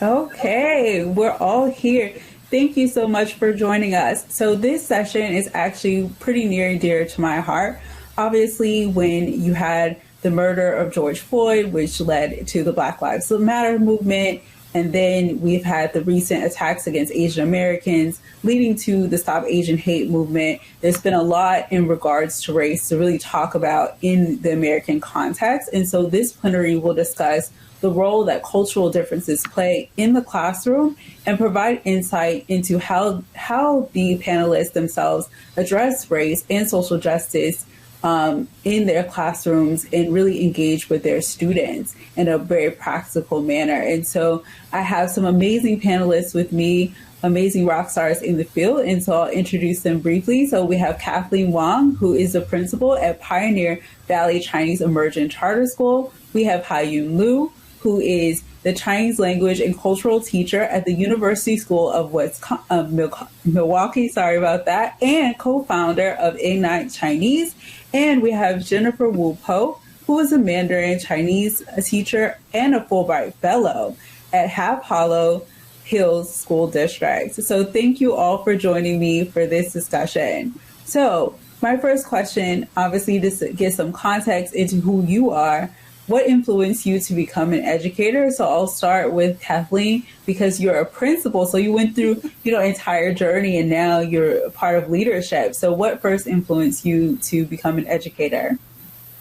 Okay, we're all here. Thank you so much for joining us. So this session is actually pretty near and dear to my heart. Obviously, when you had the murder of George Floyd, which led to the Black Lives Matter movement, and then we've had the recent attacks against Asian Americans, leading to the Stop Asian Hate movement. There's been a lot in regards to race to really talk about in the American context. And so this plenary will discuss the role that cultural differences play in the classroom and provide insight into how the panelists themselves address race and social justice in their classrooms and really engage with their students in a very practical manner. And so I have some amazing panelists with me, amazing rock stars in the field, and so I'll introduce them briefly. So we have Kathleen Wang, who is the principal at Pioneer Valley Chinese Immersion Charter School. We have Haiyun Liu, who is the Chinese language and cultural teacher at the University School of Milwaukee, sorry about that, and co-founder of Ignite Chinese. And we have Jennifer Wu Po, who is a Mandarin Chinese teacher and a Fulbright Fellow at Half Hollow Hills School District. So thank you all for joining me for this discussion. So my first question, obviously, to get some context into who you are, what influenced you to become an educator? So I'll start with Kathleen, because you're a principal. So you went through, entire journey, and now you're a part of leadership. So what first influenced you to become an educator?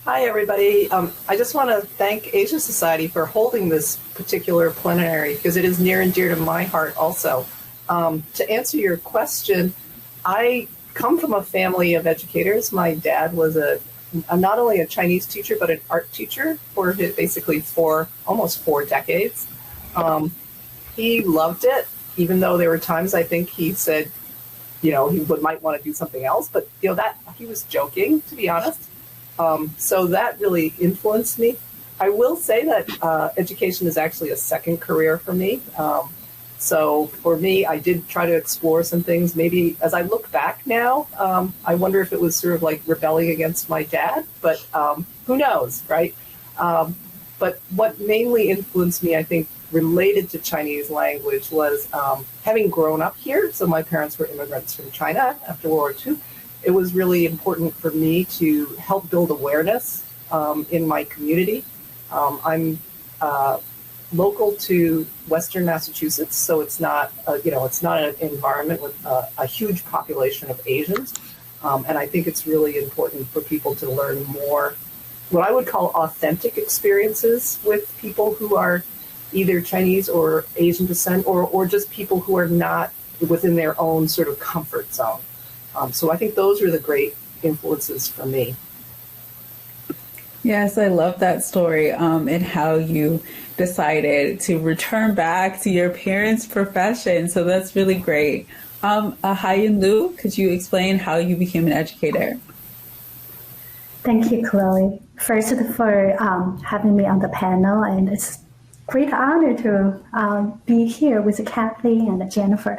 Hi, everybody. I just want to thank Asia Society for holding this particular plenary, because it is near and dear to my heart also. To answer your question, I come from a family of educators. My dad was not only a Chinese teacher, but an art teacher for almost 4 decades. He loved it, even though there were times I think he said, he might want to do something else, but that he was joking, to be honest. So that really influenced me. I will say that education is actually a second career for me. So for me, I did try to explore some things. Maybe as I look back now, I wonder if it was sort of like rebelling against my dad, but who knows, right? But what mainly influenced me, I think, related to Chinese language was having grown up here. So my parents were immigrants from China after World War II. It was really important for me to help build awareness in my community. I'm local to Western Massachusetts, so it's not an environment with a huge population of Asians, and I think it's really important for people to learn more, what I would call authentic experiences with people who are either Chinese or Asian descent, or just people who are not within their own sort of comfort zone. So I think those are the great influences for me. Yes, I love that story and how you decided to return back to your parents' profession. So that's really great. Haiyun Liu, could you explain how you became an educator? Thank you, Chloe. First, for having me on the panel, and it's a great honor to be here with Kathleen and Jennifer.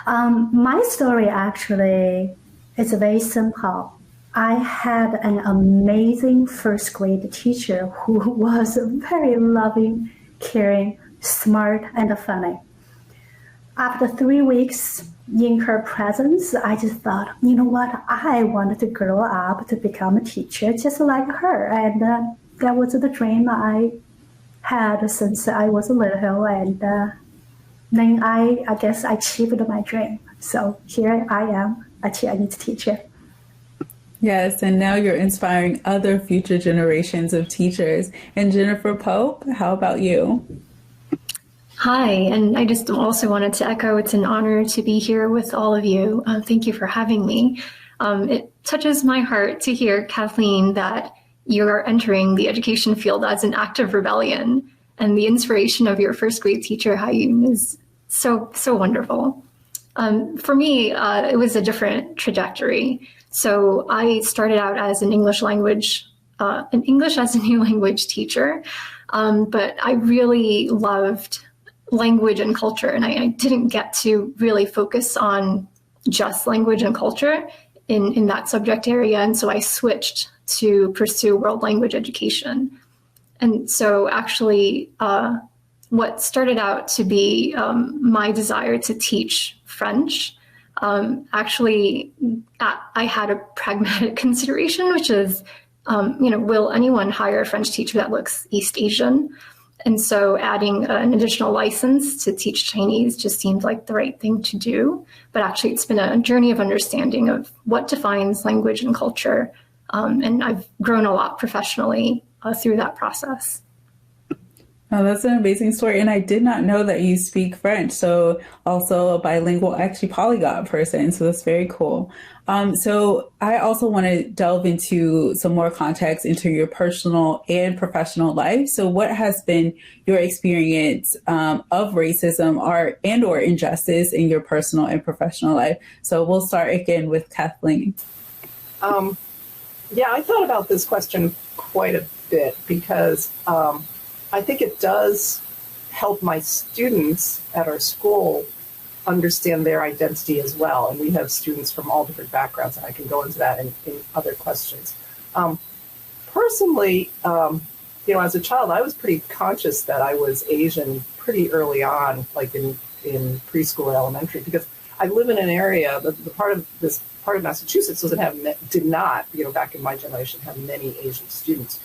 My story actually is very simple. I had an amazing first grade teacher who was very loving, caring, smart, and funny. After 3 weeks in her presence, I just thought, you know what? I wanted to grow up to become a teacher just like her. And that was the dream I had since I was little. And then I guess I achieved my dream. So here I am, a Chinese teacher. Yes, and now you're inspiring other future generations of teachers. And Jennifer Pope, how about you? Hi, and I just also wanted to echo it's an honor to be here with all of you. Thank you for having me. It touches my heart to hear, Kathleen, that you're entering the education field as an act of rebellion, and the inspiration of your first grade teacher, Haiyun, is so wonderful. For me, it was a different trajectory. So I started out as an English as a new language teacher, but I really loved language and culture, and I didn't get to really focus on just language and culture in that subject area, and so I switched to pursue world language education. And so actually, what started out to be my desire to teach French, actually, I had a pragmatic consideration, which is, will anyone hire a French teacher that looks East Asian? And so adding an additional license to teach Chinese just seemed like the right thing to do. But actually, it's been a journey of understanding of what defines language and culture. And I've grown a lot professionally through that process. Oh, that's an amazing story. And I did not know that you speak French. So also a bilingual, actually polyglot person. So that's very cool. So I also want to delve into some more context into your personal and professional life. So what has been your experience of racism or injustice in your personal and professional life? So we'll start again with Kathleen. Yeah, I thought about this question quite a bit because I think it does help my students at our school understand their identity as well. And we have students from all different backgrounds, and I can go into that in other questions. Personally, as a child, I was pretty conscious that I was Asian pretty early on, like in preschool or elementary, because I live in an area, the part of Massachusetts did not, back in my generation, have many Asian students.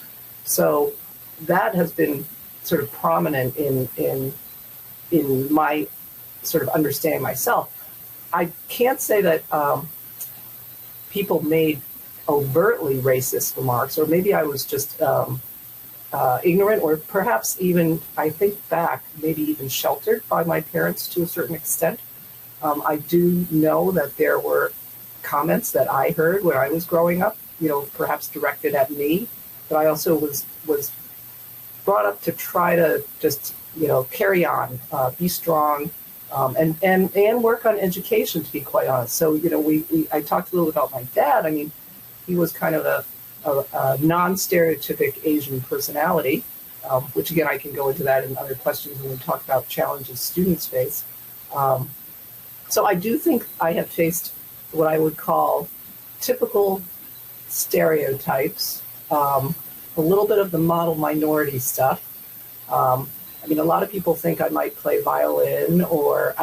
So that has been sort of prominent in my sort of understanding myself. I can't say that people made overtly racist remarks, or maybe I was just ignorant, or perhaps even, I think back, maybe even sheltered by my parents to a certain extent. I do know that there were comments that I heard when I was growing up, perhaps directed at me, but I also was brought up to try to just, carry on, be strong, and work on education, to be quite honest. So, I talked a little about my dad. I mean, he was kind of a non-stereotypic Asian personality, which again, I can go into that in other questions when we talk about challenges students face. So I do think I have faced what I would call typical stereotypes, a little bit of the model minority stuff. A lot of people think I might play violin, or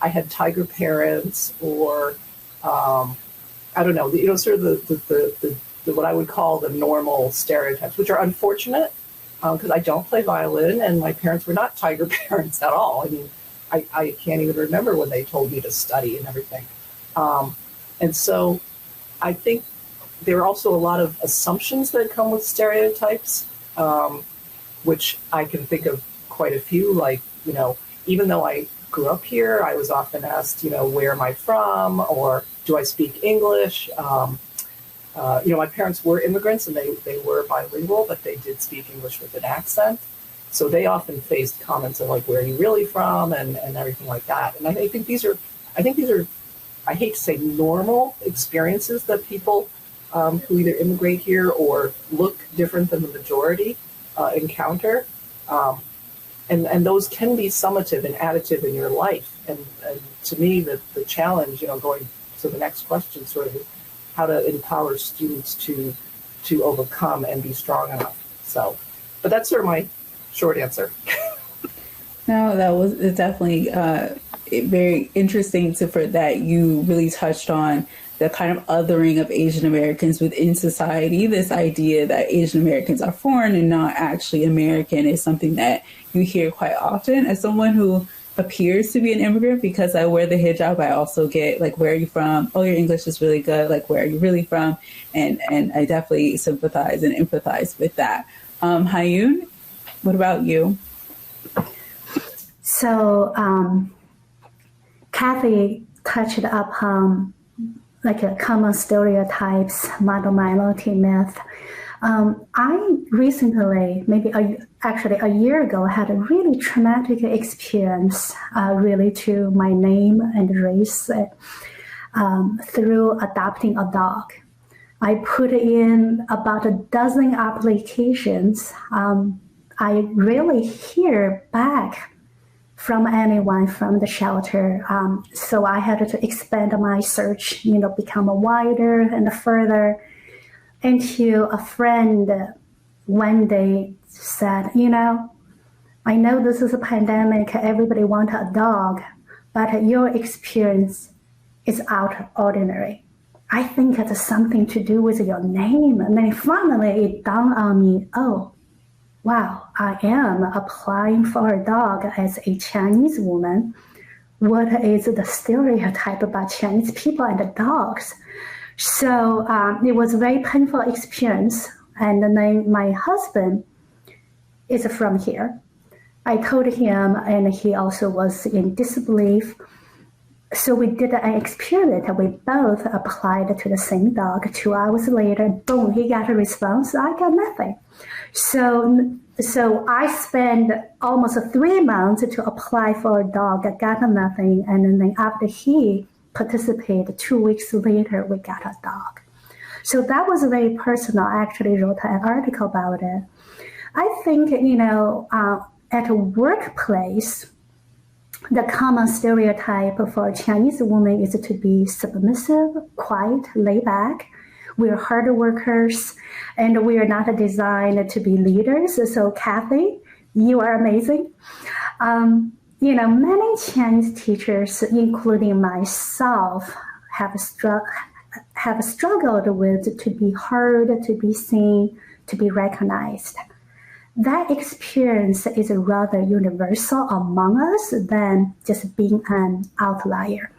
I had tiger parents, or I don't know, sort of the what I would call the normal stereotypes, which are unfortunate because I don't play violin, and my parents were not tiger parents at all. I mean, I can't even remember when they told me to study and everything. And so I think there are also a lot of assumptions that come with stereotypes, which I can think of quite a few. Like, even though I grew up here, I was often asked, where am I from, or do I speak English? My parents were immigrants, and they were bilingual, but they did speak English with an accent. So they often faced comments of like, where are you really from, and everything like that. And I think these are, I hate to say normal experiences that people who either immigrate here or look different than the majority encounter. And those can be summative and additive in your life. And to me, the challenge, going to the next question, sort of, is how to empower students to overcome and be strong enough. So, but that's sort of my short answer. No, that was definitely very interesting for that you really touched on the kind of othering of Asian Americans within society. This idea that Asian Americans are foreign and not actually American is something that you hear quite often. As someone who appears to be an immigrant, because I wear the hijab, I also get like, where are you from? Oh, your English is really good. Like, where are you really from? And I definitely sympathize and empathize with that. Hayun, what about you? So, Kathy touched upon like a common stereotypes, model minority myth. I recently, maybe a year ago, had a really traumatic experience related to my name and race through adopting a dog. I put in about a dozen applications. I rarely hear back from anyone from the shelter. So I had to expand my search, become wider and further, until a friend one day said, I know this is a pandemic, everybody wants a dog, but your experience is out of ordinary. I think it's something to do with your name. And then finally it dawned on me, oh, wow, I am applying for a dog as a Chinese woman. What is the stereotype about Chinese people and the dogs? So it was a very painful experience. And then my husband is from here. I told him, and he also was in disbelief. So we did an experiment. We both applied to the same dog. 2 hours later, boom, he got a response. I got nothing. So I spent almost 3 months to apply for a dog. I got nothing. And then after he participated, 2 weeks later, we got a dog. So that was very personal. I actually wrote an article about it. I think, at a workplace, the common stereotype for a Chinese woman is to be submissive, quiet, laid back. We're hard workers, and we are not designed to be leaders. So, Kathy, you are amazing. Many Chinese teachers, including myself, have struggled with to be heard, to be seen, to be recognized. That experience is rather universal among us than just being an outlier.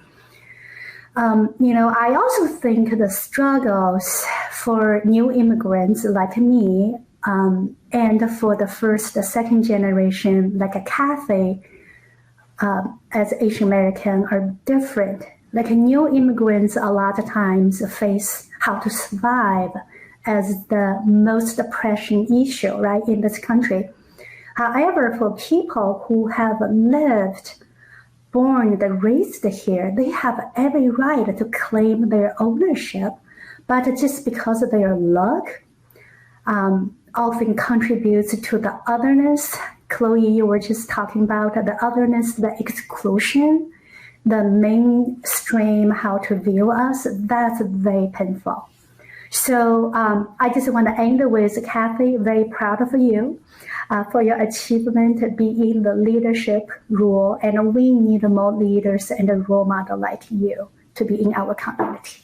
I also think the struggles for new immigrants like me and for the first, second generation like a Kathy as Asian American are different. Like new immigrants a lot of times face how to survive as the most pressing issue, right, in this country. However, for people who have lived, born, and raised here, they have every right to claim their ownership, but just because of their luck, often contributes to the otherness. Chloe, you were just talking about the otherness, the exclusion, the mainstream, how to view us. That's very painful. So I just want to end with Kathy, very proud of you for your achievement being in the leadership role. And we need more leaders and a role model like you to be in our community.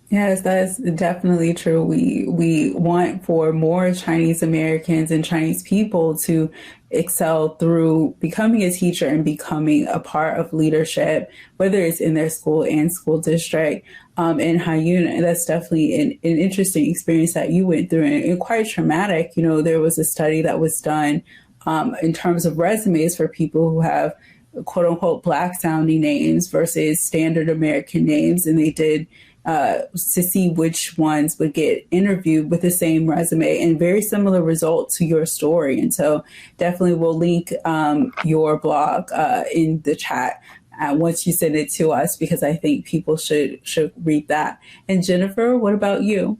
Yes, that's definitely true. We want for more Chinese Americans and Chinese people to excel through becoming a teacher and becoming a part of leadership, whether it's in their school and school district. In Hayun, that's definitely an interesting experience that you went through and quite traumatic. There was a study that was done in terms of resumes for people who have quote unquote Black sounding names versus standard American names. And they did to see which ones would get interviewed with the same resume, and very similar results to your story. And so definitely we'll link your blog in the chat once you send it to us, because I think people should read that. And Jennifer, what about you?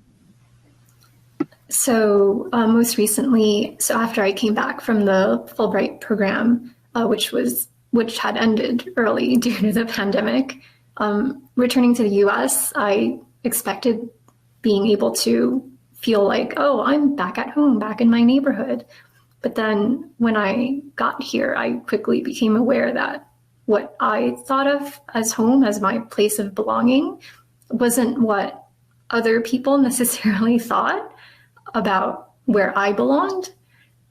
So most recently, after I came back from the Fulbright program, which had ended early due to the pandemic, returning to the US, I expected being able to feel like, oh, I'm back at home, back in my neighborhood. But then when I got here, I quickly became aware that what I thought of as home, as my place of belonging, wasn't what other people necessarily thought about where I belonged.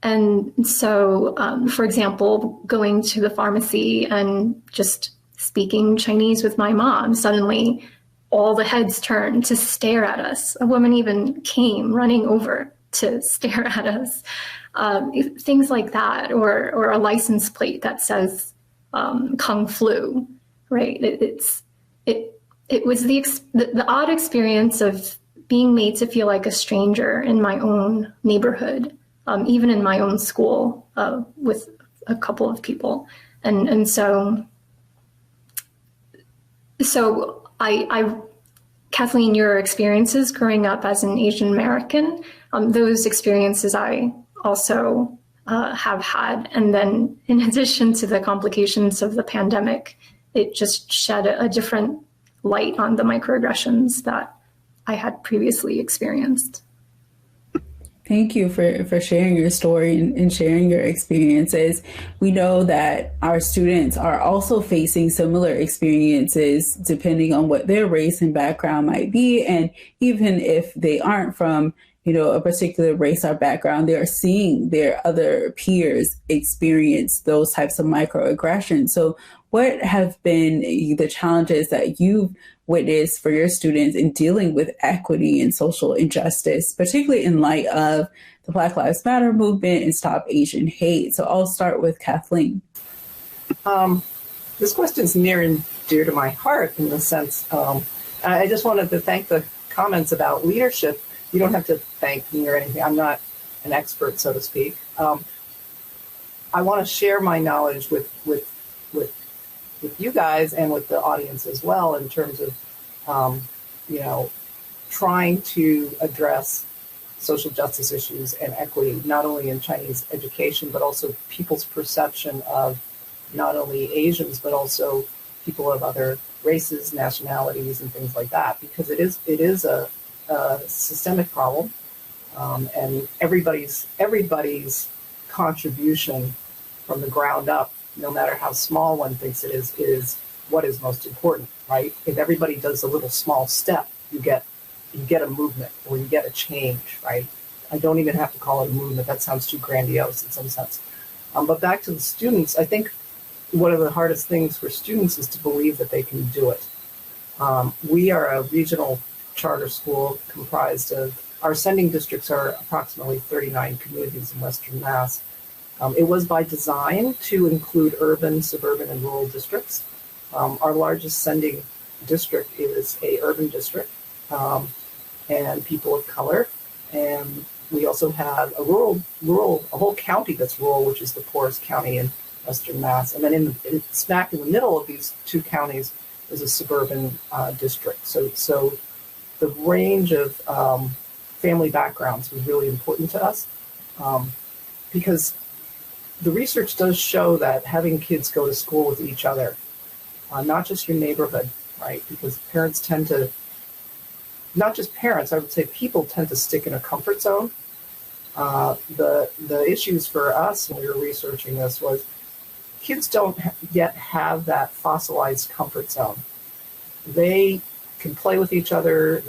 And so, for example, going to the pharmacy and just speaking Chinese with my mom, suddenly all the heads turned to stare at us. A woman even came running over to stare at us. Things like that, or a license plate that says Kung Flu, right? It was the odd experience of being made to feel like a stranger in my own neighborhood, even in my own school with a couple of people. And so Kathleen, your experiences growing up as an Asian American, those experiences I also have had. And then in addition to the complications of the pandemic, it just shed a different light on the microaggressions that I had previously experienced. Thank you for sharing your story and sharing your experiences. We know that our students are also facing similar experiences depending on what their race and background might be. And even if they aren't from, a particular race or background, they are seeing their other peers experience those types of microaggressions. So what have been the challenges that you've witnessed for your students in dealing with equity and social injustice, particularly in light of the Black Lives Matter movement and Stop Asian Hate? So I'll start with Kathleen. This question is near and dear to my heart in the sense, I just wanted to thank the comments about leadership. You don't have to thank me or anything. I'm not an expert, so to speak. I want to share my knowledge with you guys and with the audience as well in terms of, trying to address social justice issues and equity, not only in Chinese education, but also people's perception of not only Asians, but also people of other races, nationalities, and things like that, because it is a systemic problem, and everybody's contribution from the ground up, no matter how small one thinks it is what is most important, right? If everybody does a little small step, you get a movement or you get a change, right? I don't even have to call it a movement. That sounds too grandiose in some sense. But back to the students, I think one of the hardest things for students is to believe that they can do it. We are a regional charter school comprised of, our sending districts are approximately 39 communities in Western Mass. It was by design to include urban, suburban, and rural districts. Our largest sending district is a urban district, and people of color. And we also have a a whole county that's rural, which is the poorest county in Western Mass. And then smack in the middle of these two counties is a suburban district. So the range of family backgrounds was really important to us, because the research does show that having kids go to school with each other, not just your neighborhood, right? Because parents tend to, not just parents, I would say people tend to stick in a comfort zone. The issues for us when we were researching this was kids don't yet have that fossilized comfort zone. They can play with each other.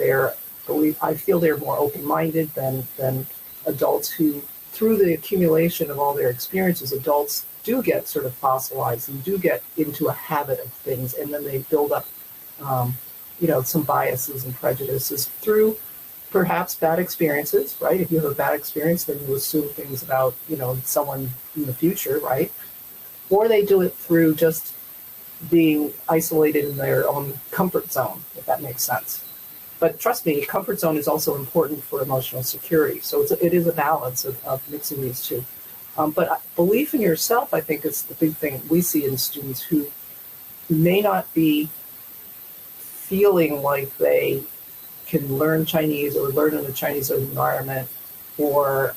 I feel they're more open-minded than adults who, through the accumulation of all their experiences, adults do get sort of fossilized and do get into a habit of things, and then they build up, some biases and prejudices through perhaps bad experiences, right? If you have a bad experience, then you assume things about, someone in the future, right? Or they do it through just being isolated in their own comfort zone, if that makes sense. But trust me, comfort zone is also important for emotional security. So it is a balance of mixing these two. But belief in yourself, I think, is the big thing we see in students who may not be feeling like they can learn Chinese or learn in a Chinese environment, or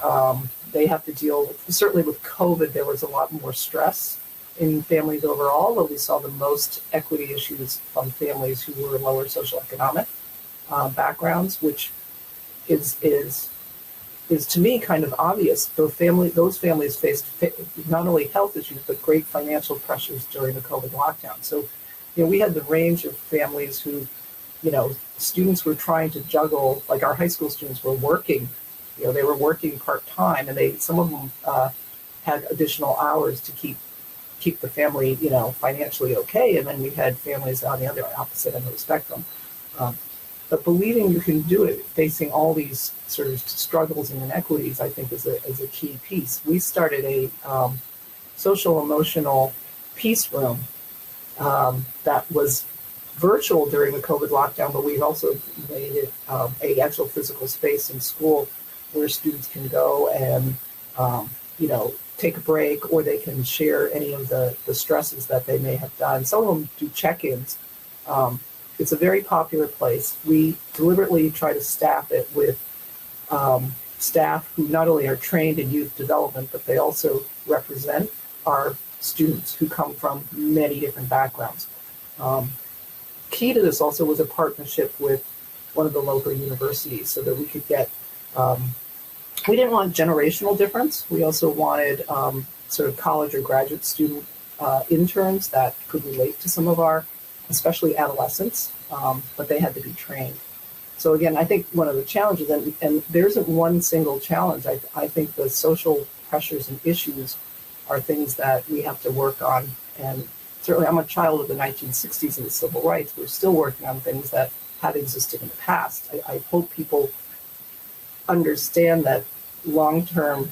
they have to deal, certainly with COVID, there was a lot more stress in families overall, but we saw the most equity issues from families who were lower socioeconomic backgrounds, which is to me kind of obvious. Those families faced not only health issues, but great financial pressures during the COVID lockdown. So, we had the range of families who, students were trying to juggle, like our high school students were working, they were working part-time, and some of them had additional hours to keep the family, financially okay. And then we had families on the other opposite end of the spectrum. But believing you can do it, facing all these sort of struggles and inequities, I think is a key piece. We started a social emotional peace room that was virtual during the COVID lockdown, but we've also made it a actual physical space in school where students can go and take a break, or they can share any of the stresses that they may have done. Some of them do check-ins. It's a very popular place. We deliberately try to staff it with staff who not only are trained in youth development, but they also represent our students who come from many different backgrounds. Key to this also was a partnership with one of the local universities so that we could get We didn't want generational difference. We also wanted sort of college or graduate student interns that could relate to some of our, especially adolescents, but they had to be trained. So again, I think one of the challenges, and there isn't one single challenge, I think the social pressures and issues are things that we have to work on. And certainly I'm a child of the 1960s and the civil rights. We're still working on things that have existed in the past. I hope people understand that long-term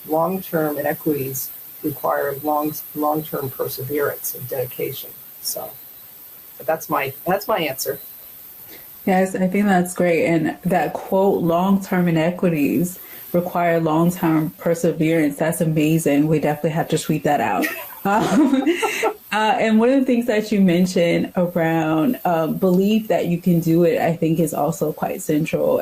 inequities require long-term perseverance and dedication. So, but that's my answer. Yes, I think that's great. And that quote, long-term inequities require long-term perseverance. That's amazing. We definitely have to tweet that out. And one of the things that you mentioned around belief that you can do it, I think is also quite central.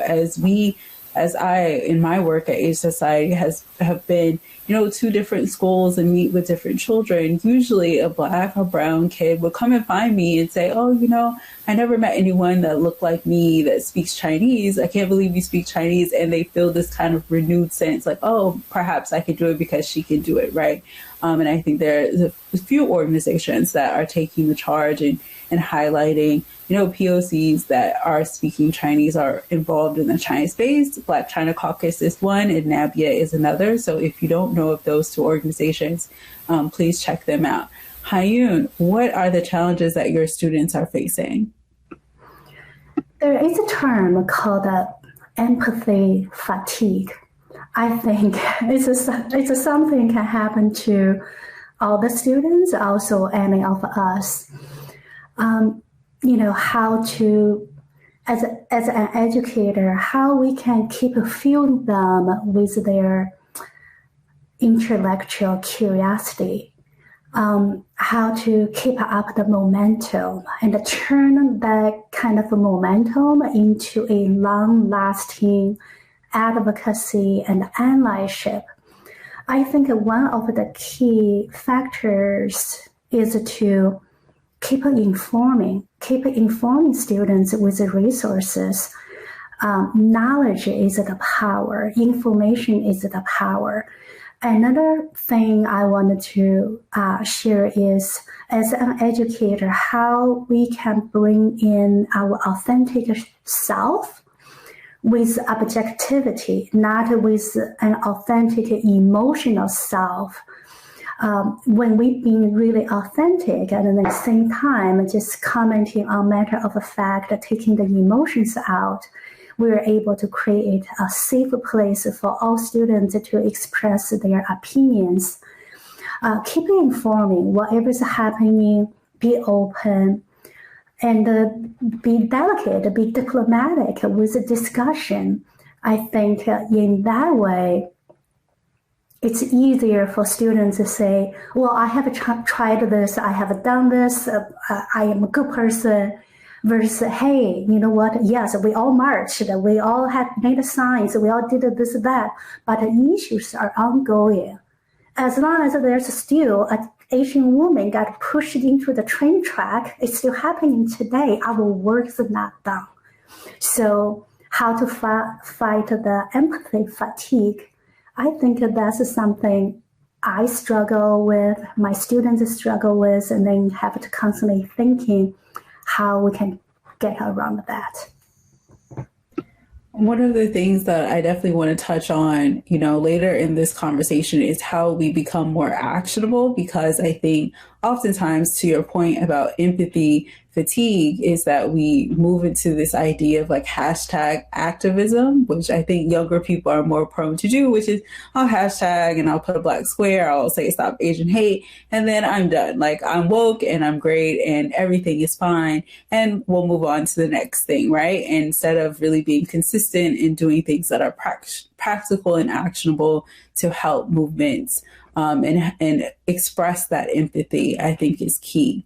As I, in my work at Age Society, have been, to different schools and meet with different children, usually a Black or brown kid would come and find me and say, oh, I never met anyone that looked like me that speaks Chinese. I can't believe you speak Chinese. And they feel this kind of renewed sense like, oh, perhaps I could do it because she can do it, right? And I think there's a few organizations that are taking the charge and highlighting, POCs that are speaking Chinese are involved in the China space. Black China Caucus is one and NABIA is another. So if you don't know of those two organizations, please check them out. Hyun, what are the challenges that your students are facing? There is a term called empathy fatigue. I think it's something can happen to all the students, also any of us. How to, as an educator, how we can keep fueling them with their intellectual curiosity, how to keep up the momentum and turn that kind of momentum into a long-lasting advocacy and allyship. I think one of the key factors is to keep informing students with the resources. Knowledge is the power. Information is the power. Another thing I wanted to share is, as an educator, how we can bring in our authentic self with objectivity, not with an authentic emotional self. When we've been really authentic and at the same time just commenting on matter of fact, taking the emotions out, we're able to create a safe place for all students to express their opinions. Keep informing whatever's happening, be open, and be delicate, be diplomatic with the discussion. I think in that way, it's easier for students to say, well, I have tried this, I have done this, I am a good person, versus, hey, you know what, yes, we all marched, we all had made signs, we all did this, that, but the issues are ongoing. As long as there's still an Asian woman got pushed into the train track, it's still happening today, our work is not done. So how to fight the empathy fatigue, I think that's something I struggle with, my students struggle with, and then have to constantly thinking how we can get around that. One of the things that I definitely want to touch on, later in this conversation is how we become more actionable, because I think oftentimes, to your point about empathy fatigue, is that we move into this idea of like hashtag activism, which I think younger people are more prone to do, which is I'll hashtag and I'll put a black square, I'll say stop Asian hate, and then I'm done. Like I'm woke and I'm great and everything is fine, and we'll move on to the next thing, right? And instead of really being consistent in doing things that are practical and actionable to help movements and express that empathy, I think is key.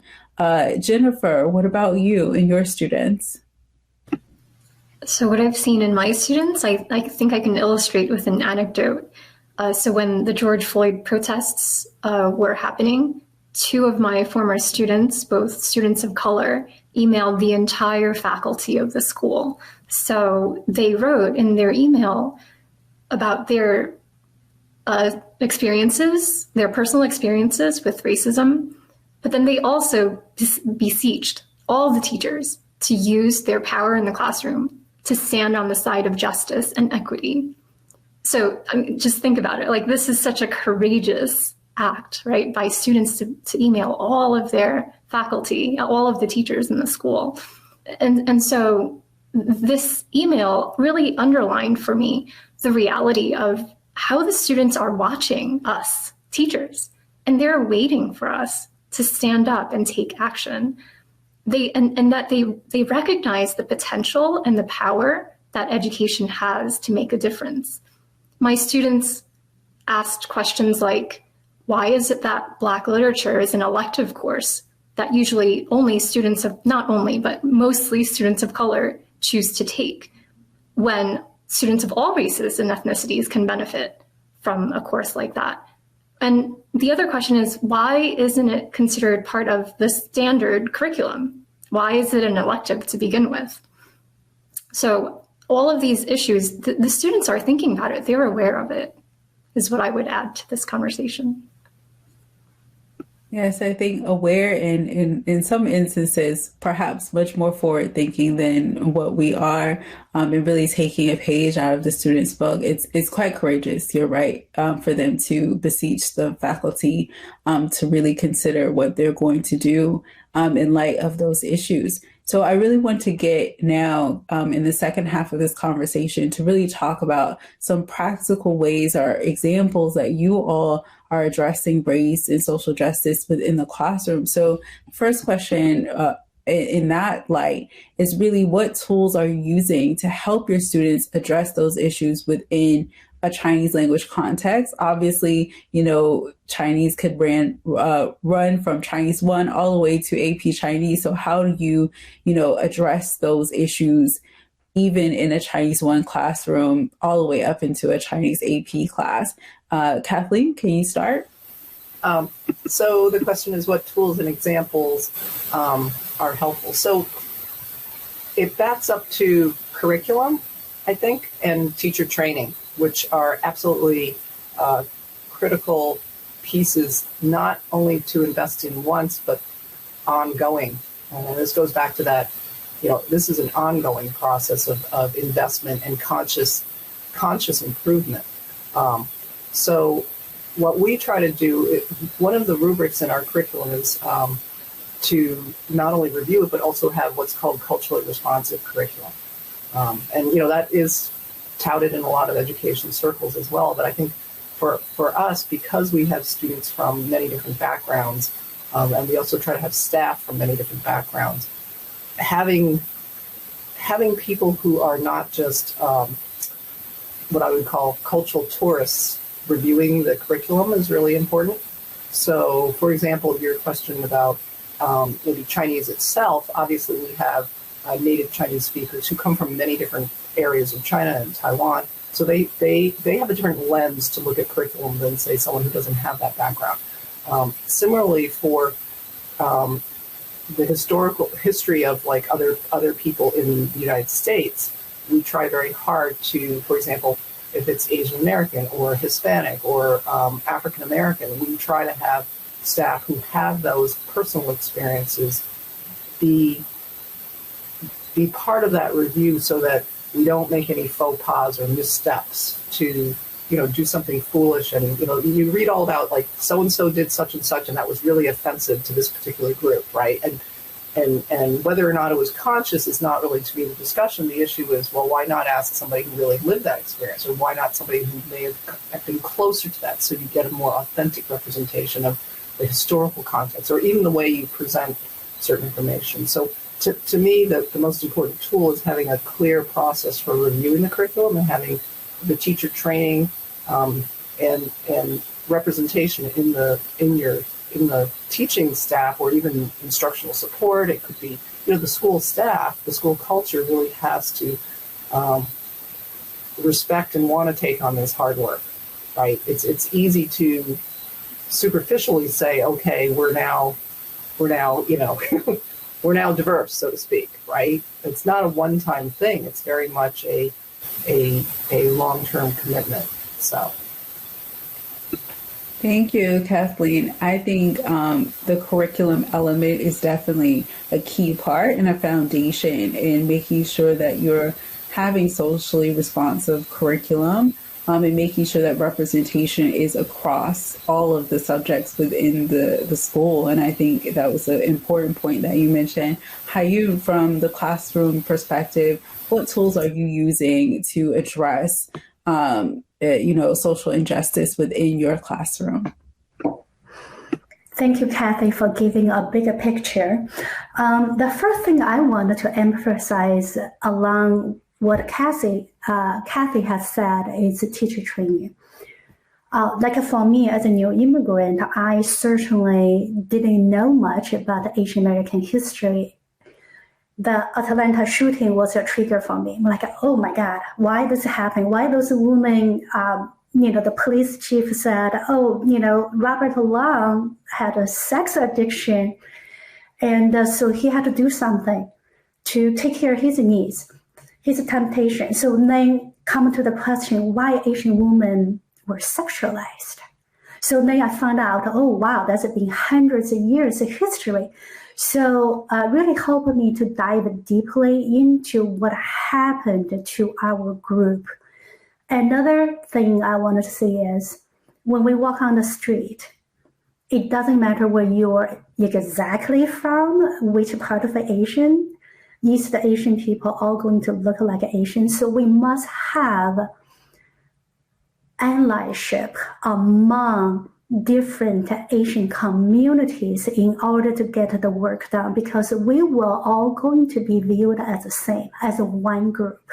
Jennifer, what about you and your students? So what I've seen in my students, I think I can illustrate with an anecdote. So when the George Floyd protests were happening, two of my former students, both students of color, emailed the entire faculty of the school. So they wrote in their email, about their experiences, their personal experiences with racism, but then they also beseeched all the teachers to use their power in the classroom to stand on the side of justice and equity. So I mean, just think about it. Like, this is such a courageous act, right, by students to email all of their faculty, all of the teachers in the school. And so this email really underlined for me the reality of how the students are watching us, teachers, and they're waiting for us to stand up and take action. They recognize the potential and the power that education has to make a difference. My students asked questions like, why is it that Black literature is an elective course that usually only students of, not only, but mostly students of color choose to take, when students of all races and ethnicities can benefit from a course like that? And the other question is, why isn't it considered part of the standard curriculum? Why is it an elective to begin with? So all of these issues, the students are thinking about it. They're aware of it, is what I would add to this conversation. Yes, I think aware and in some instances, perhaps much more forward thinking than what we are, and really taking a page out of the student's book. It's quite courageous, you're right, for them to beseech the faculty to really consider what they're going to do in light of those issues. So I really want to get now in the second half of this conversation to really talk about some practical ways or examples that you all are addressing race and social justice within the classroom. So first question in that light is really, what tools are you using to help your students address those issues within a Chinese language context? Obviously, you know, Chinese could run from Chinese 1 all the way to AP Chinese. So how do you address those issues even in a Chinese 1 classroom all the way up into a Chinese AP class? Kathleen, can you start? So the question is, what tools and examples are helpful? So it backs up to curriculum, I think, and teacher training, which are absolutely critical pieces, not only to invest in once, but ongoing. And this goes back to that, this is an ongoing process of investment and conscious improvement. So what we try to do, one of the rubrics in our curriculum is to not only review it, but also have what's called culturally responsive curriculum. And that is touted in a lot of education circles as well. But I think for us, because we have students from many different backgrounds, and we also try to have staff from many different backgrounds, having people who are not just what I would call cultural tourists reviewing the curriculum is really important. So, for example, your question about maybe Chinese itself, obviously we have native Chinese speakers who come from many different areas of China and Taiwan. So they have a different lens to look at curriculum than, say, someone who doesn't have that background. Similarly, for the history of like other people in the United States, we try very hard to, for example, if it's Asian American or Hispanic or African American, we try to have staff who have those personal experiences be part of that review, so that we don't make any faux pas or missteps to do something foolish. And you read all about like so and so did such and such, and that was really offensive to this particular group, right? And whether or not it was conscious is not really to be the discussion. The issue is, well, why not ask somebody who really lived that experience, or why not somebody who may have been closer to that, so you get a more authentic representation of the historical context, or even the way you present certain information. So to me, the most important tool is having a clear process for reviewing the curriculum and having the teacher training and representation in the teaching staff, or even instructional support. It could be, the school staff, the school culture really has to respect and want to take on this hard work, right? It's easy to superficially say, okay, we're now we're now diverse, so to speak, right? It's not a one-time thing. It's very much a a long-term commitment. So. Thank you, Kathleen. I think the curriculum element is definitely a key part and a foundation in making sure that you're having socially responsive curriculum and making sure that representation is across all of the subjects within the school. And I think that was an important point that you mentioned. How you, from the classroom perspective, what tools are you using to address social injustice within your classroom? Thank you, Kathy, for giving a bigger picture. The first thing I wanted to emphasize along what Kathy has said is teacher training. Like for me as a new immigrant, I certainly didn't know much about Asian American history. The Atlanta shooting was a trigger for me. I'm like, oh my God, why does it happen? Why those women, the police chief said, Robert Long had a sex addiction. And so he had to do something to take care of his needs, his temptation. So then come to the question, why Asian women were sexualized. So then I found out, oh, wow, that's been hundreds of years of history. So really helped me to dive deeply into what happened to our group. Another thing I wanted to say is when we walk on the street, it doesn't matter where you're exactly from, which part of the Asian, East Asian people all going to look like Asian. So we must have allyship among different Asian communities in order to get the work done, because we were all going to be viewed as the same, as one group.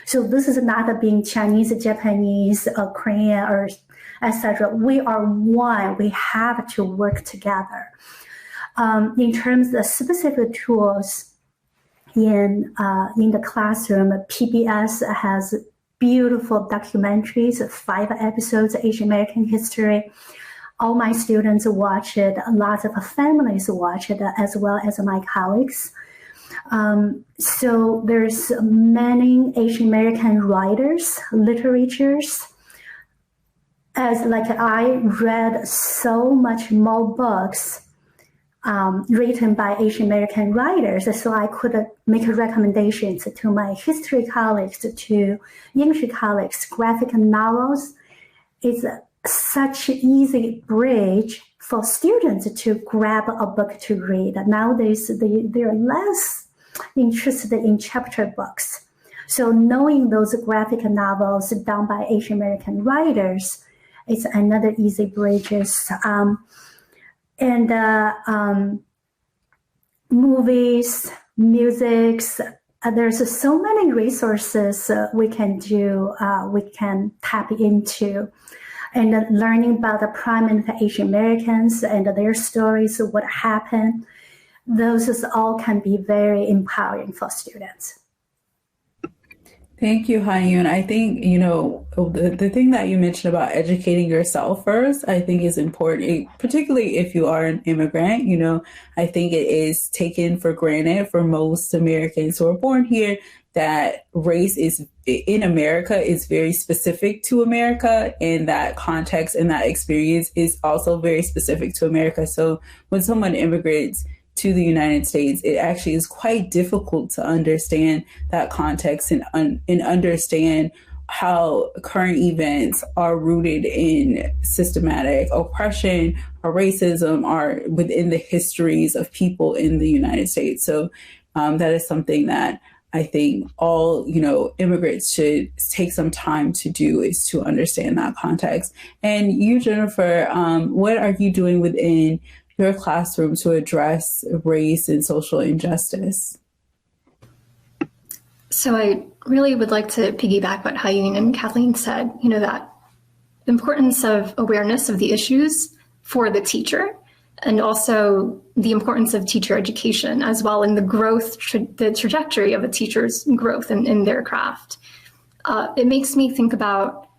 So this is not being Chinese, Japanese, or Korean, or etc. We are one. We have to work together. In terms of specific tools in the classroom, PBS has beautiful documentaries, 5 episodes, Asian American history. All my students watch it, lots of families watch it, as well as my colleagues. So there's many Asian American writers, literatures. As like I read so much more books written by Asian American writers, so I could make recommendations to my history colleagues, to English colleagues, graphic novels. It's such an easy bridge for students to grab a book to read. Nowadays, they are less interested in chapter books. So knowing those graphic novels done by Asian American writers is another easy bridges. Movies, musics, there's so many resources we can do, we can tap into. And learning about the prominent Asian Americans and their stories, what happened, those all can be very empowering for students. Thank you, Ha-Yun. I think, the thing that you mentioned about educating yourself first, I think is important, particularly if you are an immigrant. I think it is taken for granted for most Americans who are born here that race in America is very specific to America, and that context and that experience is also very specific to America. So when someone immigrates to the United States, it actually is quite difficult to understand that context and understand how current events are rooted in systematic oppression or racism or within the histories of people in the United States. So that is something that I think all, immigrants should take some time to do, is to understand that context. And you, Jennifer, what are you doing within your classroom to address race and social injustice? So I really would like to piggyback what Ha-Yun and Kathleen said, that the importance of awareness of the issues for the teacher, and also the importance of teacher education as well in the growth, the trajectory of a teacher's growth in their craft. It makes me think about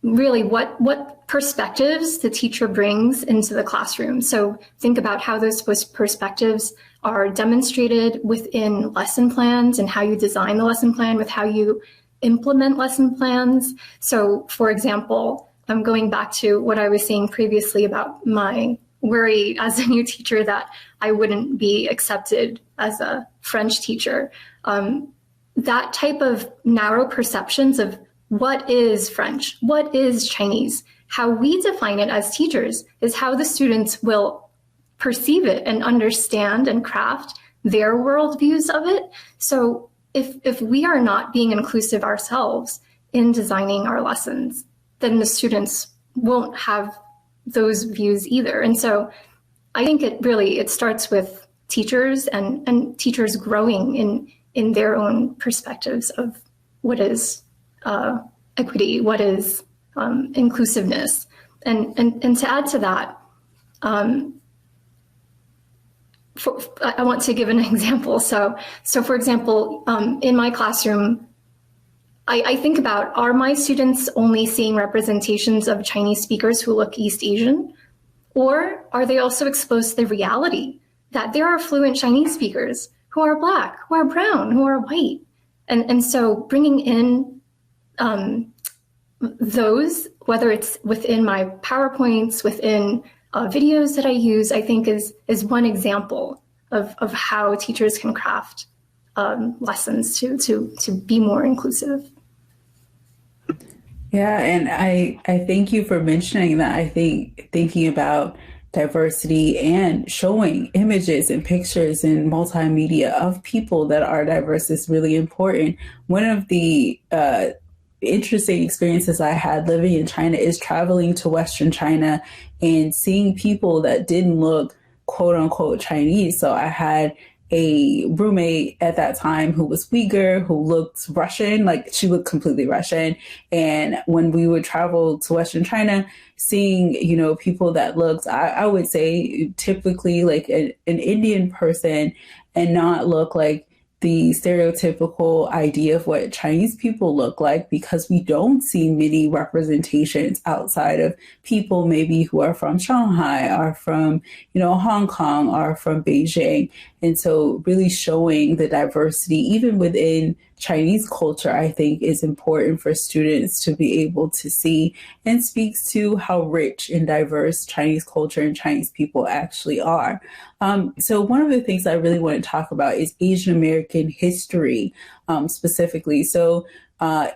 really what perspectives the teacher brings into the classroom. So think about how those perspectives are demonstrated within lesson plans and how you design the lesson plan with how you implement lesson plans. So for example, I'm going back to what I was saying previously about my worry as a new teacher that I wouldn't be accepted as a French teacher. That type of narrow perceptions of what is French, what is Chinese, how we define it as teachers is how the students will perceive it and understand and craft their worldviews of it. So if we are not being inclusive ourselves in designing our lessons, then the students won't have those views either. And so I think it starts with teachers and teachers growing in their own perspectives of what is equity, what is inclusiveness. And to add to that, I want to give an example. So for example, in my classroom, I think about, are my students only seeing representations of Chinese speakers who look East Asian? Or are they also exposed to the reality that there are fluent Chinese speakers who are Black, who are brown, who are white? And so bringing in those, whether it's within my PowerPoints, within videos that I use, I think is one example of how teachers can craft lessons to be more inclusive. Yeah, and I thank you for mentioning that. I think thinking about diversity and showing images and pictures and multimedia of people that are diverse is really important. One of the interesting experiences I had living in China is traveling to Western China and seeing people that didn't look quote unquote Chinese. So I had a roommate at that time who was Uyghur, who looked Russian, like she looked completely Russian. And when we would travel to Western China, seeing, people that looked, I would say typically like an Indian person and not look like the stereotypical idea of what Chinese people look like, because we don't see many representations outside of people maybe who are from Shanghai, are from, Hong Kong, are from Beijing. And so really showing the diversity, even within Chinese culture, I think is important for students to be able to see, and speaks to how rich and diverse Chinese culture and Chinese people actually are. So one of the things I really want to talk about is Asian American history specifically. So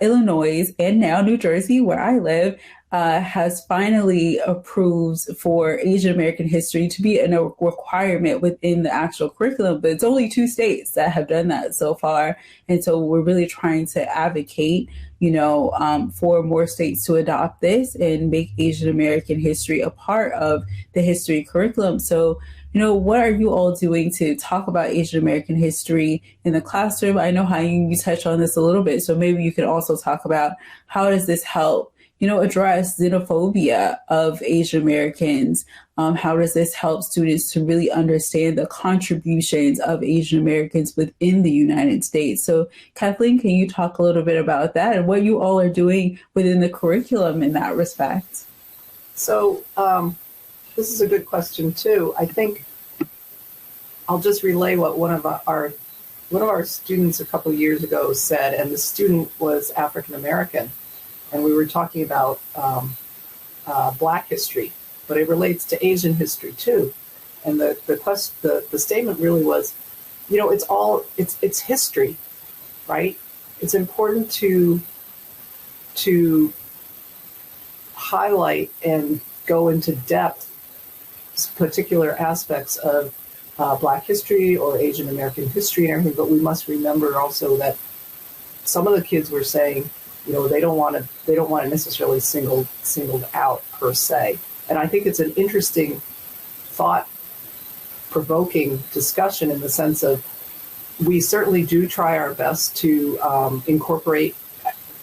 Illinois and now New Jersey, where I live, has finally approved for Asian American history to be a requirement within the actual curriculum, but it's only 2 states that have done that so far. And so we're really trying to advocate, for more states to adopt this and make Asian American history a part of the history curriculum. So, what are you all doing to talk about Asian American history in the classroom? I know how you touched on this a little bit, so maybe you could also talk about how does this help address xenophobia of Asian Americans? How does this help students to really understand the contributions of Asian Americans within the United States? So Kathleen, can you talk a little bit about that and what you all are doing within the curriculum in that respect? So this is a good question too. I think I'll just relay what one of our students a couple of years ago said, and the student was African American. And we were talking about Black history, but it relates to Asian history too. And the statement really was, it's history, right? It's important to highlight and go into depth particular aspects of Black history or Asian American history and everything. But we must remember also that some of the kids were saying, they don't want to necessarily singled out per se. And I think it's an interesting thought-provoking discussion in the sense of we certainly do try our best to incorporate,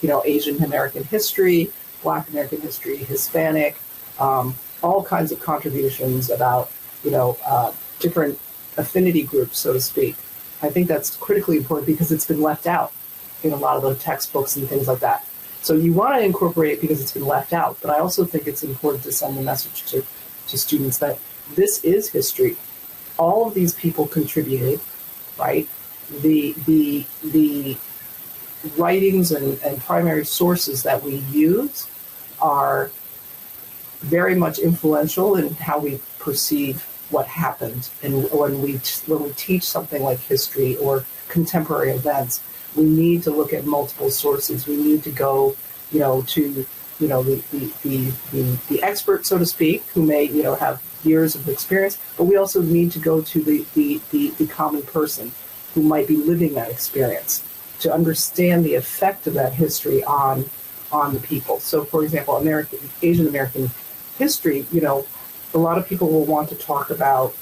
Asian American history, Black American history, Hispanic, all kinds of contributions about, different affinity groups, so to speak. I think that's critically important because it's been left out in a lot of the textbooks and things like that. So you want to incorporate it because it's been left out, but I also think it's important to send the message to students that this is history. All of these people contributed, right? The writings and primary sources that we use are very much influential in how we perceive what happened. And when we teach something like history or contemporary events, we need to look at multiple sources. We need to go, to the expert, so to speak, who may have years of experience, but we also need to go to the common person who might be living that experience to understand the effect of that history on the people. So, for example, Asian American history, a lot of people will want to talk about,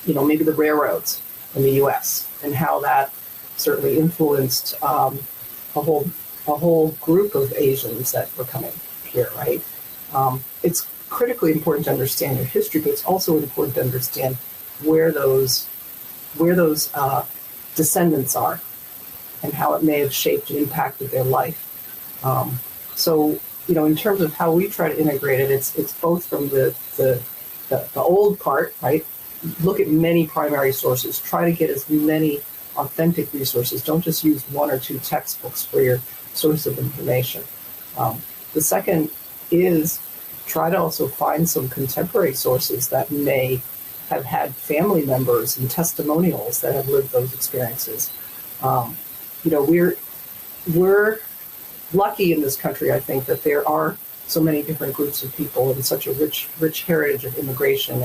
maybe the railroads in the U.S. and how that certainly influenced a whole group of Asians that were coming here, right? It's critically important to understand their history, but it's also important to understand where those descendants are and how it may have shaped and impacted their life. So, in terms of how we try to integrate it, it's both from the old part, right? Look at many primary sources. Try to get as many authentic resources. Don't just use one or two textbooks for your source of information. The second is try to also find some contemporary sources that may have had family members and testimonials that have lived those experiences. We're lucky in this country, I think, that there are so many different groups of people and such a rich heritage of immigration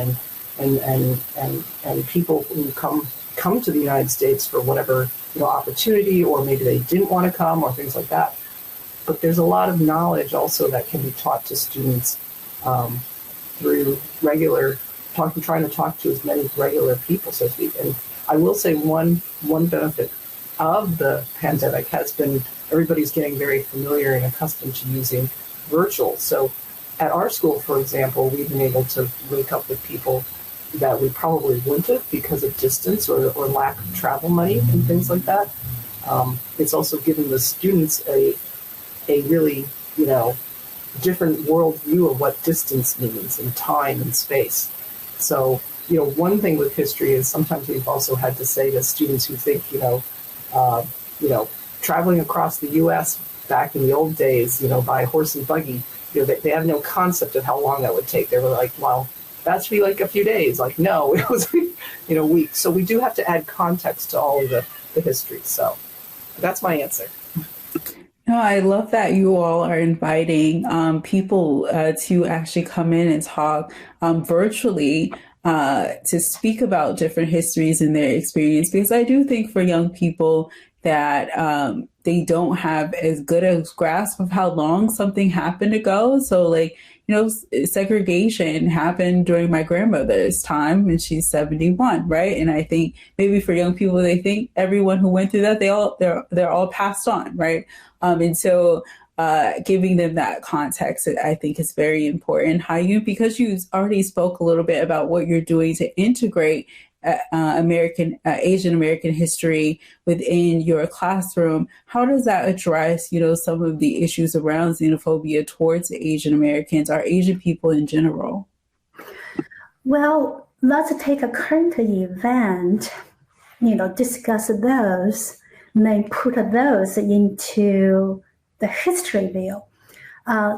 and people who come to the United States for whatever opportunity, or maybe they didn't want to come, or things like that. But there's a lot of knowledge also that can be taught to students through trying to talk to as many regular people, so to speak. And I will say one benefit of the pandemic has been everybody's getting very familiar and accustomed to using virtual. So at our school, for example, we've been able to link up with people that we probably wouldn't have because of distance or lack of travel money and things like that. It's also given the students a really, different worldview of what distance means and time and space. So, one thing with history is sometimes we've also had to say to students who think, traveling across the U.S. back in the old days, by horse and buggy, they have no concept of how long that would take. They were like, well, that should be like a few days. Like, no, it was, weeks. So we do have to add context to all of the history. So that's my answer. No, I love that you all are inviting people to actually come in and talk virtually to speak about different histories and their experience, because I do think for young people that they don't have as good a grasp of how long something happened ago. So segregation happened during my grandmother's time, and she's 71, right? And I think maybe for young people, they think everyone who went through that, they're all passed on, right? And so giving them that context, I think, is very important. Because you already spoke a little bit about what you're doing to integrate Asian American history within your classroom, how does that address, some of the issues around xenophobia towards Asian Americans or Asian people in general? Well, let's take a current event, discuss those, and then put those into the history view.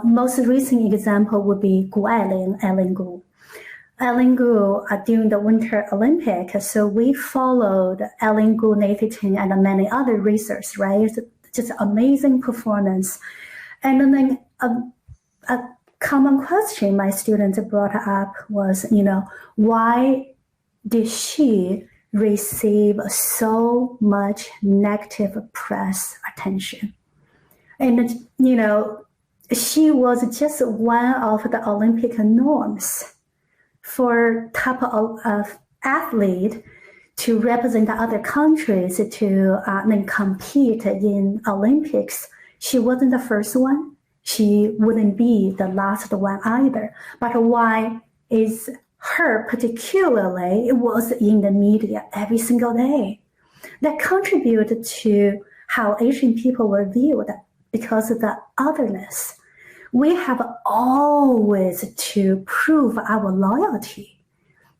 Most recent example would be Gu Eiling Gu. Eiling Gu during the Winter Olympics, so we followed Eiling Gu, Nathan Chen, and many other racers, right? It's just amazing performance. And then a common question my students brought up was, why did she receive so much negative press attention? And, she was just one of the Olympic norms for type of athlete to represent the other countries to then compete in Olympics. She wasn't the first one. She wouldn't be the last one either. But why is her particularly, it was in the media every single day. That contributed to how Asian people were viewed because of the otherness. We have always to prove our loyalty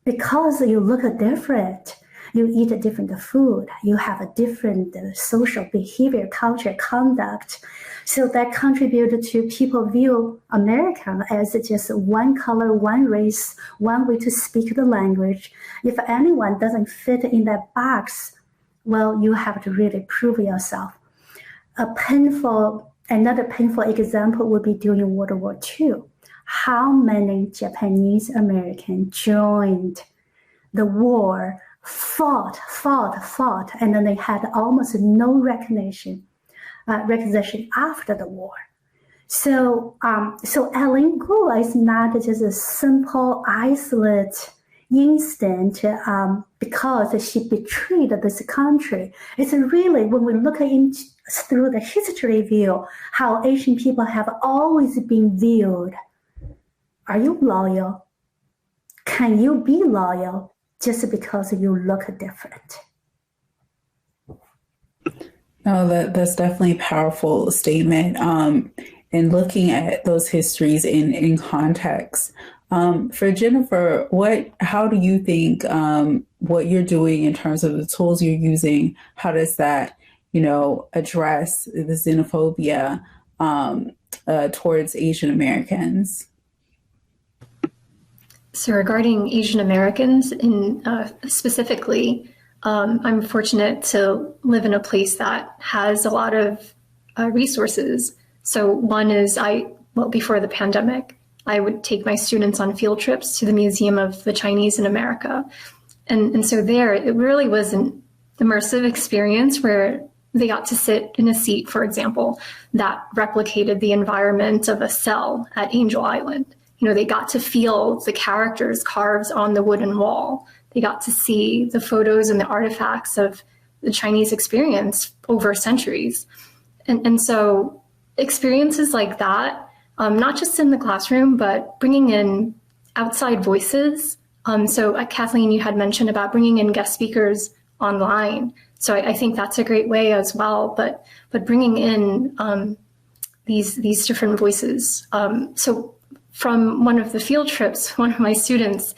because you look different. You eat a different food. You have a different social behavior, culture, conduct. So that contributed to people view America as just one color, one race, one way to speak the language. If anyone doesn't fit in that box, well, you have to really prove yourself. Another painful example would be during World War II. How many Japanese Americans joined the war, fought, and then they had almost no recognition after the war. So Eileen Gu is not just a simple, isolated incident because she betrayed this country. It's really, when we look through the history view, how Asian people have always been viewed. Are you loyal? Can you be loyal just because you look different? No, that's definitely a powerful statement. And looking at those histories in context. For Jennifer, how do you think what you're doing in terms of the tools you're using, how does that, address the xenophobia towards Asian Americans? So regarding Asian Americans specifically, I'm fortunate to live in a place that has a lot of resources. So one is before the pandemic, I would take my students on field trips to the Museum of the Chinese in America. And so there, it really was an immersive experience where they got to sit in a seat, for example, that replicated the environment of a cell at Angel Island. They got to feel the characters carved on the wooden wall. They got to see the photos and the artifacts of the Chinese experience over centuries. And so experiences like that, not just in the classroom, but bringing in outside voices. So Kathleen, you had mentioned about bringing in guest speakers online. So I think that's a great way as well, but bringing in these different voices. So from one of the field trips, one of my students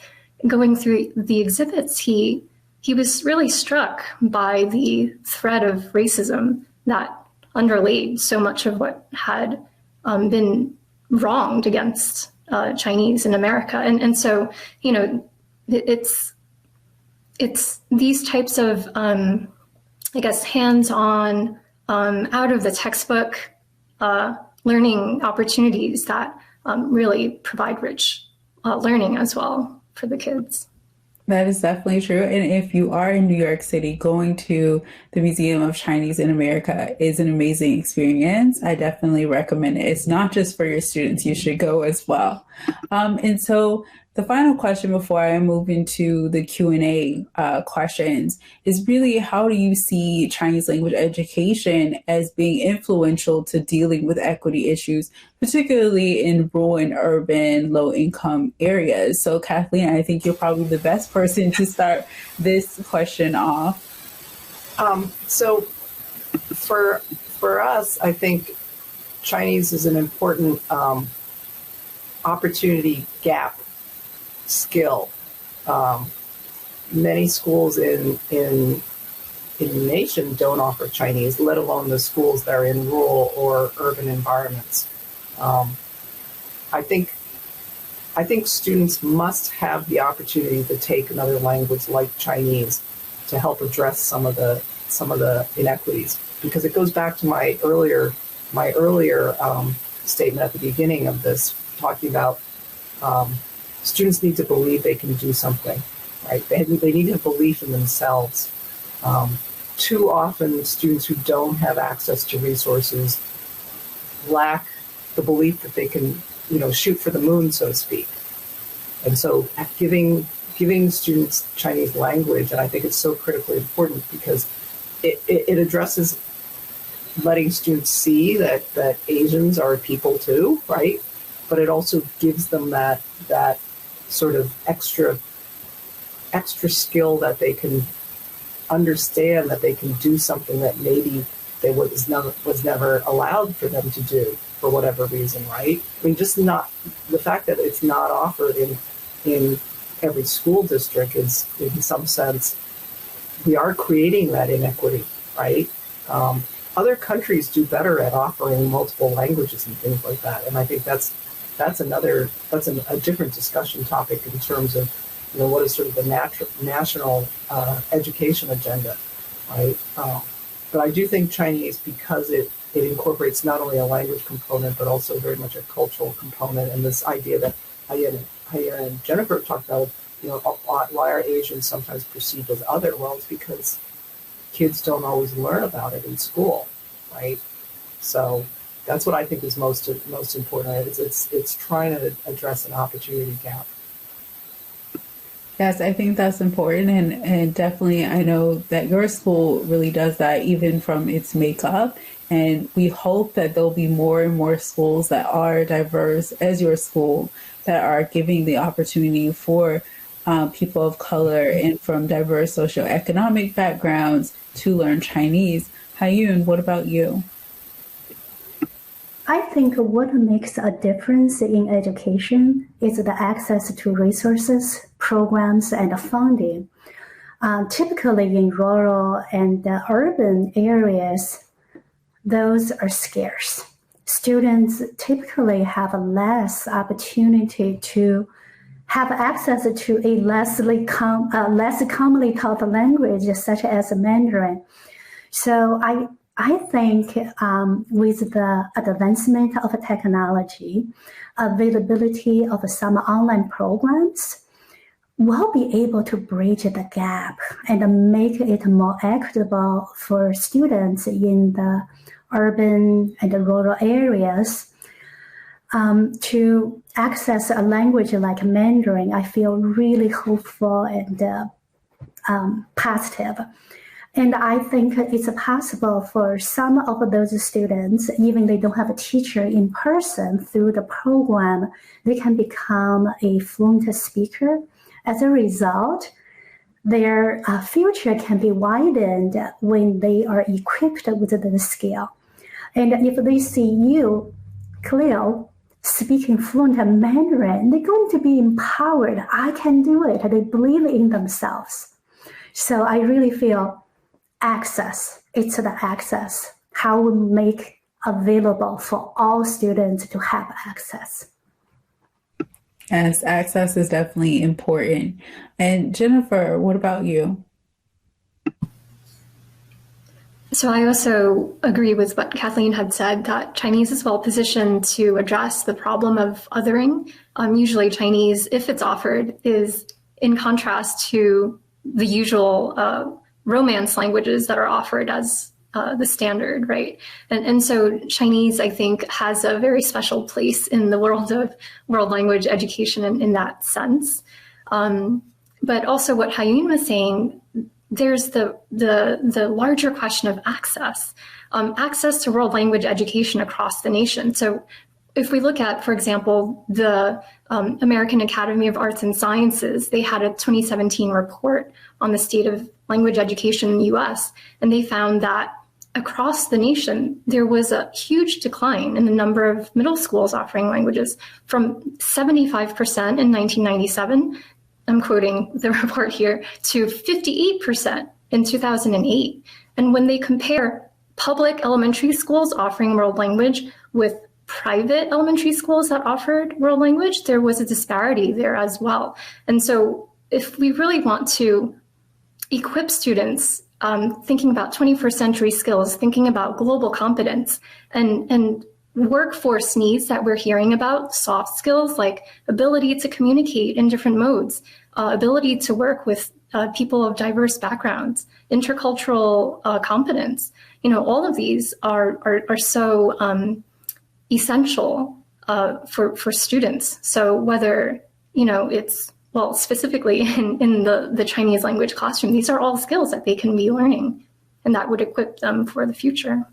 going through the exhibits, he was really struck by the thread of racism that underlaid so much of what had been wronged against Chinese in America. And so, it's these types of, hands-on, out of the textbook learning opportunities that really provide rich learning as well for the kids. That is definitely true. And if you are in New York City, going to the Museum of Chinese in America is an amazing experience. I definitely recommend it. It's not just for your students. You should go as well. And so the final question before I move into the Q&A questions is really, how do you see Chinese language education as being influential to dealing with equity issues, particularly in rural and urban low-income areas? So Kathleen, I think you're probably the best person to start this question off. So for us, I think Chinese is an important opportunity gap skill. Many schools in the nation don't offer Chinese, let alone the schools that are in rural or urban environments. I think students must have the opportunity to take another language like Chinese to help address some of the inequities, because it goes back to my earlier statement at the beginning of this, talking about students need to believe they can do something, right? They need a belief in themselves. Too often, students who don't have access to resources lack the belief that they can, shoot for the moon, so to speak. And so giving students Chinese language, and I think it's so critically important because it addresses letting students see that Asians are people too, right? But it also gives them that sort of extra skill that they can understand that they can do something that maybe was never allowed for them to do for whatever reason, right? I mean, just not the fact that it's not offered in every school district is, in some sense, we are creating that inequity, right? Other countries do better at offering multiple languages and things like that, and I think that's a different discussion topic in terms of, you know, what is sort of the national education agenda, right? But I do think Chinese, because it incorporates not only a language component, but also very much a cultural component, and this idea that Haya and Jennifer talked about, you know, why are Asians sometimes perceived as other? Well, it's because kids don't always learn about it in school, right? So that's what I think is most important. It's trying to address an opportunity gap. Yes, I think that's important, and definitely I know that your school really does that even from its makeup, and we hope that there'll be more and more schools that are diverse as your school, that are giving the opportunity for people of color and from diverse socioeconomic backgrounds to learn Chinese. Haiyun, what about you? I think what makes a difference in education is the access to resources, programs, and funding. Typically in rural and urban areas, those are scarce. Students typically have less opportunity to have access to a less commonly taught language such as Mandarin. So I think with the advancement of technology, availability of some online programs, we'll be able to bridge the gap and make it more equitable for students in the urban and the rural areas to access a language like Mandarin. I feel really hopeful and positive. And I think it's possible for some of those students, even they don't have a teacher in person, through the program, they can become a fluent speaker. As a result, their future can be widened when they are equipped with the skill. And if they see you, Cleo, speaking fluent Mandarin, they're going to be empowered. I can do it. They believe in themselves. So I really feel access, it's the access, how we make available for all students to have access. Yes, access is definitely important. And Jennifer, what about you? So I also agree with what Kathleen had said, that Chinese is well positioned to address the problem of othering. Usually Chinese, if it's offered, is in contrast to the usual Romance languages that are offered as the standard, right? And so Chinese, I think, has a very special place in the world of world language education in that sense. But also what Haiyun was saying, there's the larger question of access, access to world language education across the nation. So if we look at, for example, the American Academy of Arts and Sciences, they had a 2017 report on the state of language education in the US, and they found that across the nation, there was a huge decline in the number of middle schools offering languages from 75% in 1997, I'm quoting the report here, to 58% in 2008. And when they compare public elementary schools offering world language with private elementary schools that offered world language, there was a disparity there as well. And so if we really want to equip students thinking about 21st century skills, thinking about global competence and workforce needs that we're hearing about, soft skills like ability to communicate in different modes, ability to work with people of diverse backgrounds, intercultural competence, all of these are so essential for students. So whether, it's, well, specifically in the Chinese language classroom, these are all skills that they can be learning, and that would equip them for the future.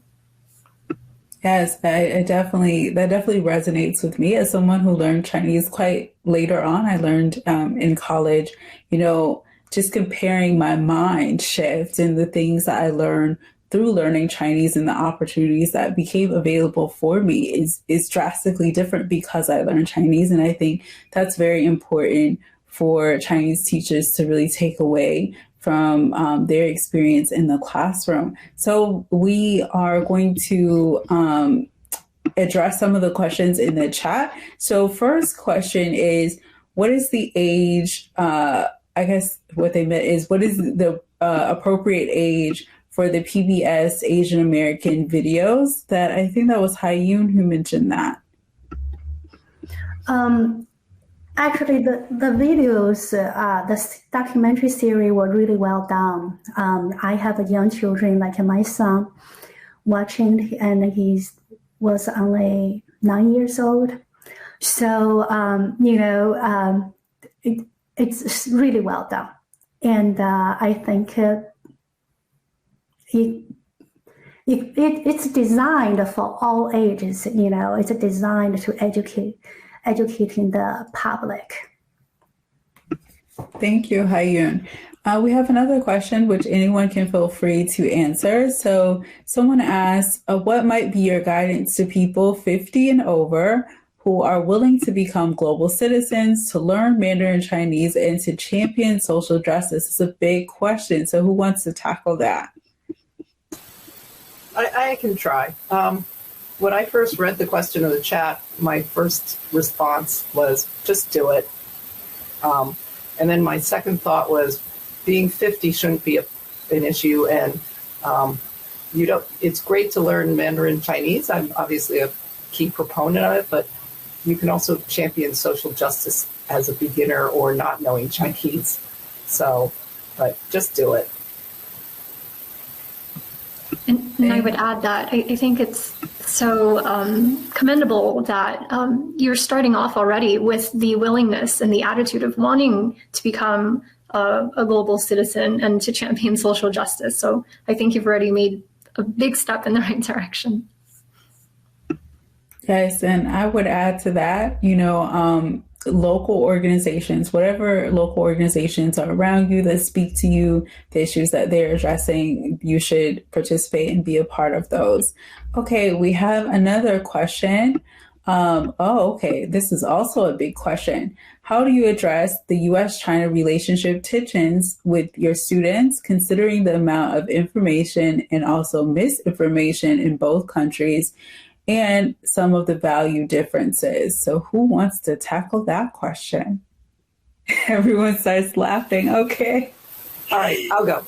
Yes, that definitely resonates with me as someone who learned Chinese quite later on. I learned in college, just comparing my mind shift and the things that I learned through learning Chinese and the opportunities that became available for me is drastically different because I learned Chinese. And I think that's very important for Chinese teachers to really take away from their experience in the classroom. So we are going to address some of the questions in the chat. So first question is, what is the age, I guess what they meant is, what is the appropriate age for the PBS Asian American videos? That I think that was Haiyun who mentioned that. Actually, the videos, the documentary series were really well done. I have young children, like my son, watching, and he was only 9 years old. So, it's really well done. And I think it's designed for all ages. It's designed to educating the public. Thank you, Haiyun. We have another question, which anyone can feel free to answer. So someone asked, what might be your guidance to people 50 and over who are willing to become global citizens, to learn Mandarin Chinese, and to champion social justice? It's a big question. So who wants to tackle that? I can try. When I first read the question in the chat, my first response was, just do it. And then my second thought was, being 50 shouldn't be an issue. And it's great to learn Mandarin Chinese. I'm obviously a key proponent of it, but you can also champion social justice as a beginner or not knowing Chinese. So, but just do it. And I would add that I think it's so commendable that you're starting off already with the willingness and the attitude of wanting to become a global citizen and to champion social justice. So I think you've already made a big step in the right direction. Yes, and I would add to that, local organizations, whatever local organizations are around you that speak to you, the issues that they're addressing, you should participate and be a part of those. Okay, we have another question. Okay, this is also a big question. How do you address the US-China relationship tensions with your students, considering the amount of information and also misinformation in both countries, and some of the value differences? So who wants to tackle that question? Everyone starts laughing. Okay. All right, I'll go.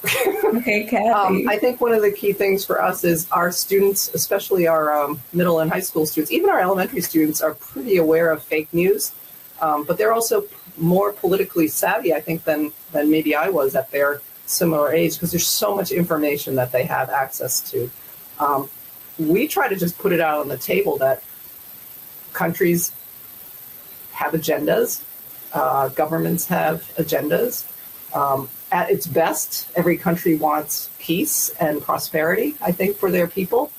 Okay, Kathy. I think one of the key things for us is our students, especially our middle and high school students, even our elementary students, are pretty aware of fake news. But they're also more politically savvy, I think, than maybe I was at their similar age, because there's so much information that they have access to. We try to just put it out on the table that countries have agendas, governments have agendas. At its best, every country wants peace and prosperity, I think, for their people.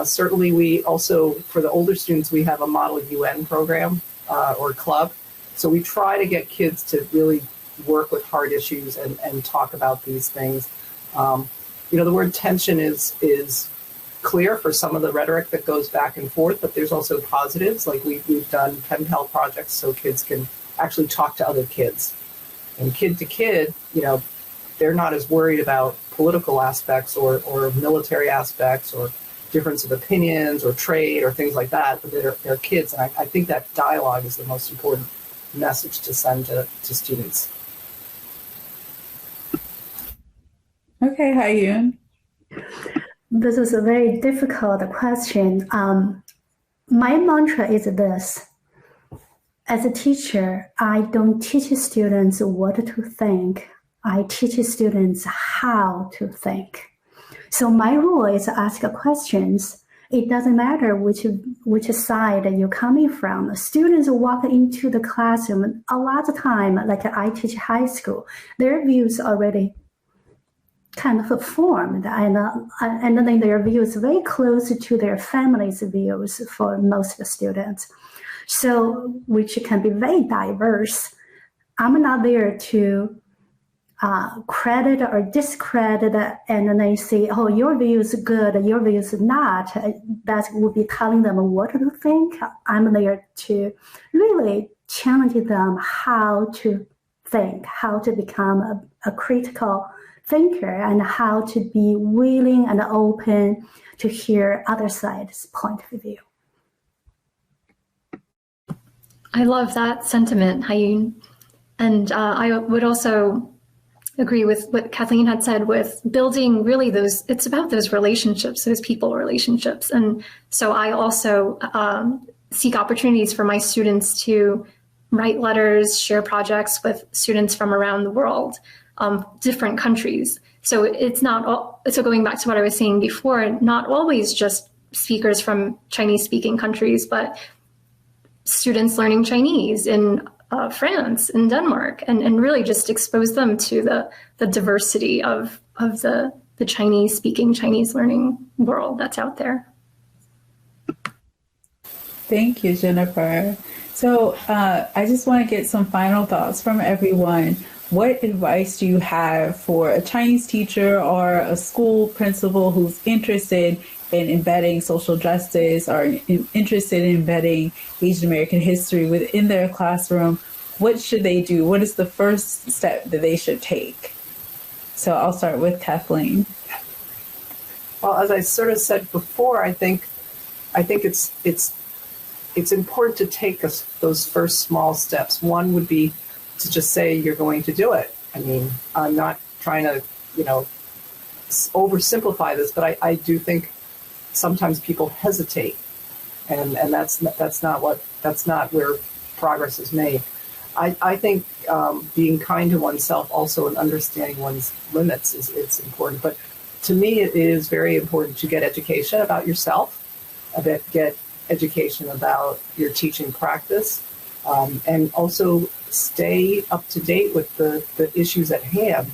Certainly, we also, for the older students, we have a model UN program or club. So we try to get kids to really work with hard issues and talk about these things. The word tension is clear for some of the rhetoric that goes back and forth, but there's also positives. Like we've done pen pal projects so kids can actually talk to other kids. And kid to kid, they're not as worried about political aspects or military aspects or difference of opinions or trade or things like that, but they're kids. And I think that dialogue is the most important message to send to students. Okay, Haiyun. This is a very difficult question. My mantra is this. As a teacher, I don't teach students what to think. I teach students how to think. So my rule is ask questions. It doesn't matter which side you're coming from. Students walk into the classroom a lot of time, like I teach high school, their views already kind of formed, and then their views very close to their family's views for most students. So, which can be very diverse. I'm not there to credit or discredit, and then they say, oh, your view is good, your view is not. That would be telling them what to think. I'm there to really challenge them how to think, how to become a critical thinker, and how to be willing and open to hear other side's point of view. I love that sentiment, Hayun. And I would also agree with what Kathleen had said with building really it's about those relationships, those people relationships. And so I also seek opportunities for my students to write letters, share projects with students from around the world, different countries. So it's not, so going back to what I was saying before, not always just speakers from Chinese speaking countries, but students learning Chinese in France and Denmark, and really just expose them to the diversity of the Chinese speaking, Chinese learning world that's out there. Thank you, Jennifer. So I just want to get some final thoughts from everyone. What advice do you have for a Chinese teacher or a school principal who's interested in embedding social justice or interested in embedding Asian American history within their classroom? What should they do? What is the first step that they should take? So I'll start with Kathleen. Well, as I sort of said before, I think it's important to take those first small steps. One would be to just say you're going to do it. I mean, I'm not trying to, oversimplify this, but I do think sometimes people hesitate, and that's not where progress is made. I think being kind to oneself also and understanding one's limits is important. But to me, it is very important to get education about yourself, get education about your teaching practice, and also stay up to date with the issues at hand.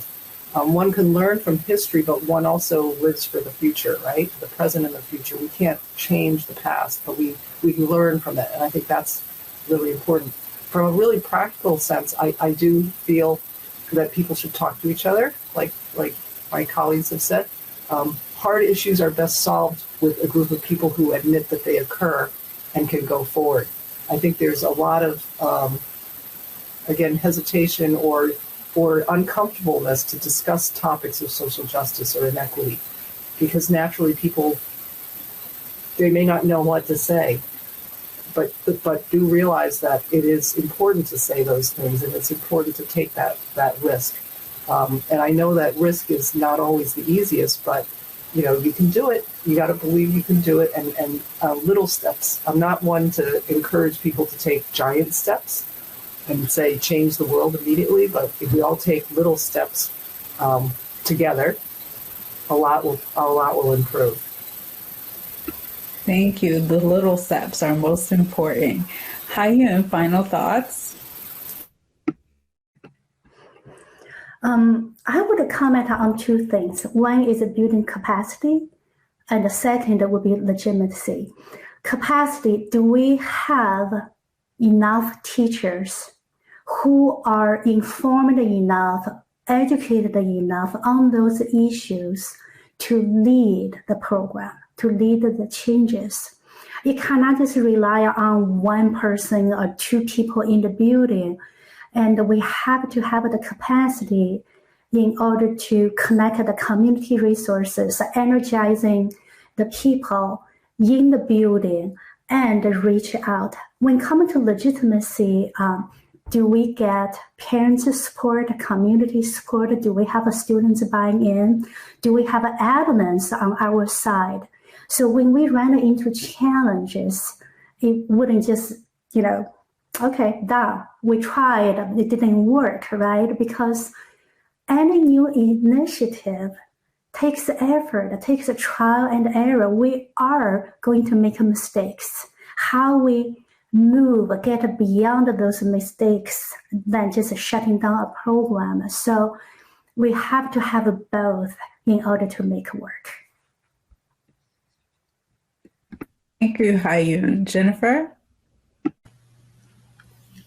One can learn from history, but one also lives for the future, right? The present and the future. We can't change the past, but we can learn from it. And I think that's really important. From a really practical sense, I do feel that people should talk to each other, like my colleagues have said. Hard issues are best solved with a group of people who admit that they occur and can go forward. I think there's a lot of, hesitation or uncomfortableness to discuss topics of social justice or inequity, because naturally people, they may not know what to say, but do realize that it is important to say those things, and it's important to take that risk. And I know that risk is not always the easiest, but you can do it. You got to believe you can do it, and little steps. I'm not one to encourage people to take giant steps and say change the world immediately, but if we all take little steps together, a lot will improve. Thank you. The little steps are most important. Hayun, final thoughts? I would comment on two things. One is building capacity, and the second would be legitimacy. Capacity, do we have enough teachers who are informed enough, educated enough on those issues to lead the program, to lead the changes? You cannot just rely on one person or two people in the building. And we have to have the capacity in order to connect the community resources, energizing the people in the building, and reach out. When coming to legitimacy, do we get parents' support, community support? Do we have students buying in? Do we have admins on our side? So when we run into challenges, it wouldn't just, okay, we tried, it didn't work, right? Because any new initiative takes effort, it takes a trial and error. We are going to make mistakes. How we get beyond those mistakes than just shutting down a program. So we have to have both in order to make it work. Thank you, Hayun. Jennifer?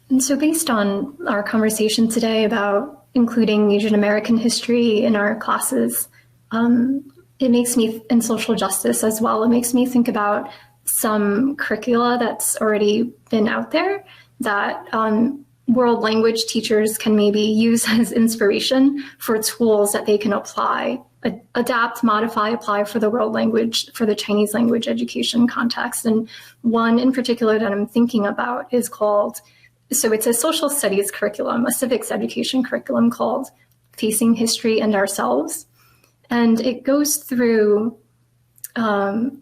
And so based on our conversation today about including Asian American history in our classes. It makes me, in social justice as well, it makes me think about some curricula that's already been out there that world language teachers can maybe use as inspiration for tools that they can apply, adapt, modify, apply for the world language, for the Chinese language education context. And one in particular that I'm thinking about is called, so it's a social studies curriculum, a civics education curriculum called Facing History and Ourselves. And it goes through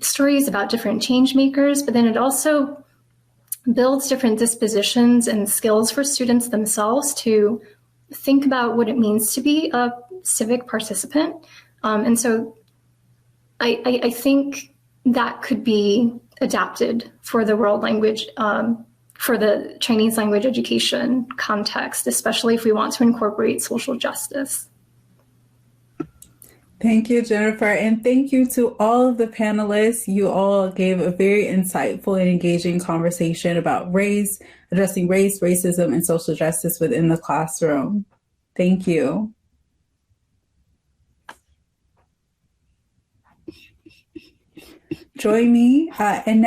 stories about different change makers, but then it also builds different dispositions and skills for students themselves to think about what it means to be a civic participant. And so I think that could be adapted for the world language, for the Chinese language education context, especially if we want to incorporate social justice. Thank you, Jennifer. And thank you to all of the panelists. You all gave a very insightful and engaging conversation about race, addressing race, racism, and social justice within the classroom. Thank you. Join me and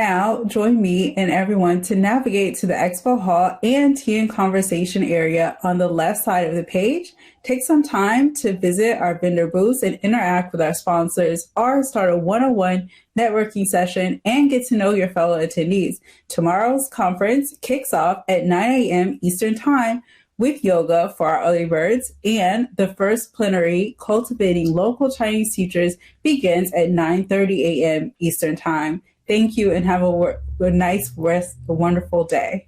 everyone to navigate to the expo hall and tea and conversation area on the left side of the page. Take some time to visit our vendor booths and interact with our sponsors, or start a one-on-one networking session and get to know your fellow attendees. Tomorrow's conference kicks off at 9 a.m. Eastern Time with yoga for our early birds, and the first plenary, Cultivating Local Chinese Teachers, begins at 9:30 a.m. Eastern Time. Thank you and have a nice rest, a wonderful day.